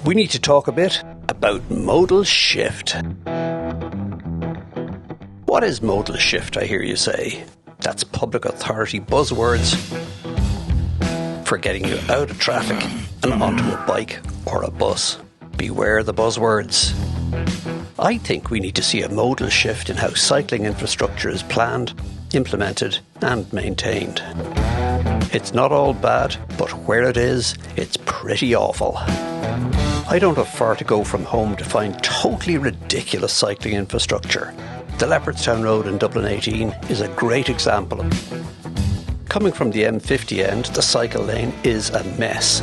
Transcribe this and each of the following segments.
We need to talk a bit about Modal Shift. What is Modal Shift, I hear you say? That's public authority buzzwords for getting you out of traffic and onto a bike or a bus. Beware the buzzwords. I think we need to see a modal shift in how cycling infrastructure is planned, implemented and maintained. It's not all bad, but where it is, it's pretty awful. I don't have far to go from home to find totally ridiculous cycling infrastructure. The Leopardstown Road in Dublin 18 is a great example. Coming from the M50 end, the cycle lane is a mess.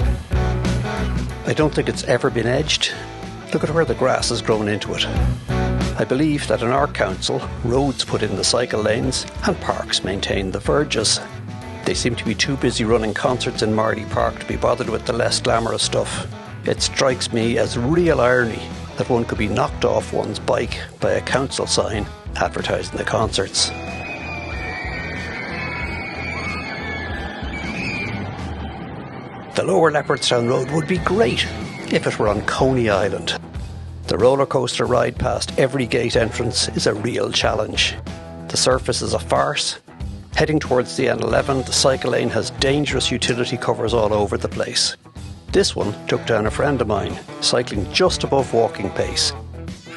I don't think it's ever been edged. Look at where the grass has grown into it. I believe that in our council, roads put in the cycle lanes and parks maintain the verges. They seem to be too busy running concerts in Marley Park to be bothered with the less glamorous stuff. It strikes me as real irony that one could be knocked off one's bike by a council sign advertising the concerts. The lower Leopardstown Road would be great if it were on Coney Island. The roller coaster ride past every gate entrance is a real challenge. The surface is a farce. Heading towards the N11, the cycle lane has dangerous utility covers all over the place. This one took down a friend of mine, cycling just above walking pace.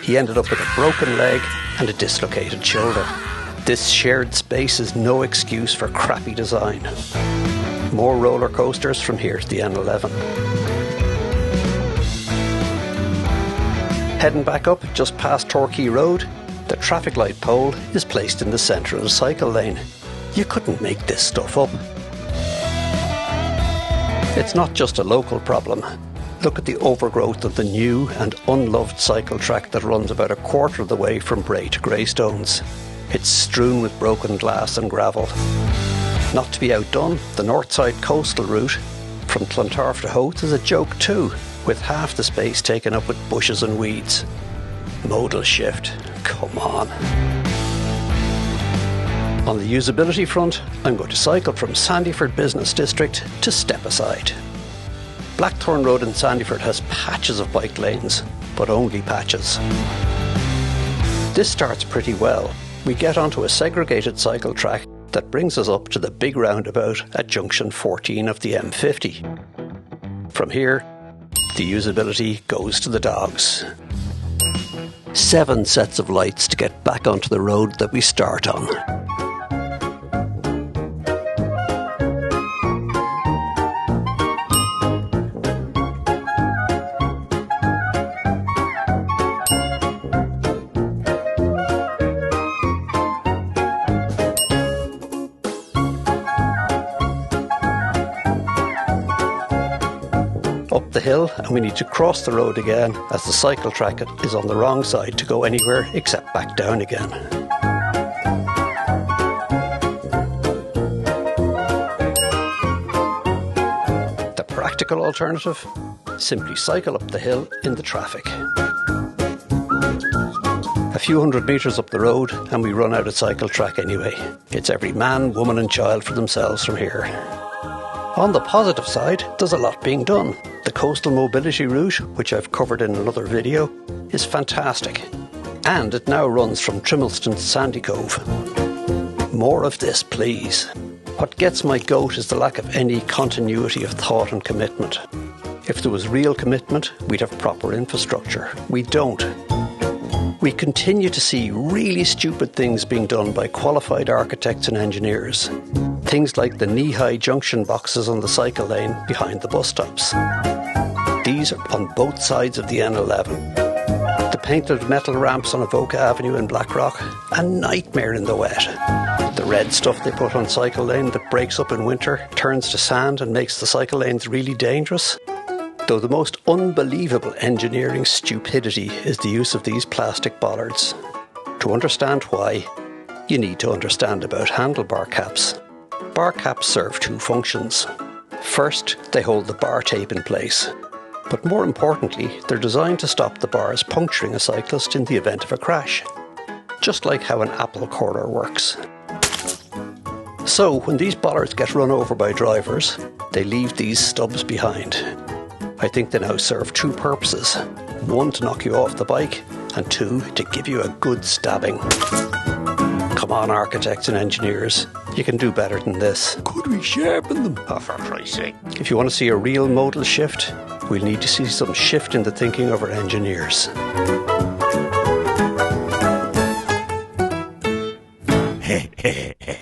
He ended up with a broken leg and a dislocated shoulder. This shared space is no excuse for crappy design. More roller coasters from here to the N11. Heading back up just past Torquay Road, the traffic light pole is placed in the centre of the cycle lane. You couldn't make this stuff up. It's not just a local problem. Look at the overgrowth of the new and unloved cycle track that runs about a quarter of the way from Bray to Greystones. It's strewn with broken glass and gravel. Not to be outdone, the north side coastal route from Clontarf to Howth is a joke too, with half the space taken up with bushes and weeds. Modal shift, come on. On the usability front, I'm going to cycle from Sandyford Business District to Stepaside. Blackthorn Road in Sandyford has patches of bike lanes, but only patches. This starts pretty well. We get onto a segregated cycle track that brings us up to the big roundabout at junction 14 of the M50. From here, the usability goes to the dogs. 7 sets of lights to get back onto the road that we start on. Up the hill, and we need to cross the road again as the cycle track is on the wrong side to go anywhere except back down again. The practical alternative? Simply cycle up the hill in the traffic. A few hundred metres up the road and we run out of cycle track anyway. It's every man, woman and child for themselves from here. On the positive side, there's a lot being done. The coastal mobility route, which I've covered in another video, is fantastic. And it now runs from Trimbleston to Sandycove. More of this, please. What gets my goat is the lack of any continuity of thought and commitment. If there was real commitment, we'd have proper infrastructure. We don't. We continue to see really stupid things being done by qualified architects and engineers. Things like the knee-high junction boxes on the cycle lane behind the bus stops. These are on both sides of the N11. The painted metal ramps on Avoca Avenue in Blackrock, a nightmare in the wet. The red stuff they put on cycle lane that breaks up in winter, turns to sand and makes the cycle lanes really dangerous. Though the most unbelievable engineering stupidity is the use of these plastic bollards. To understand why, you need to understand about handlebar caps. Bar caps serve 2 functions. First, they hold the bar tape in place. But more importantly, they're designed to stop the bars puncturing a cyclist in the event of a crash. Just like how an apple corer works. So, when these bollards get run over by drivers, they leave these stubs behind. I think they now serve two purposes. One, to knock you off the bike, and two, to give you a good stabbing. Come on, architects and engineers, you can do better than this. Could we sharpen them? Oh, for Christ's sake. If you want to see a real modal shift, we'll need to see some shift in the thinking of our engineers. Heh heh heh.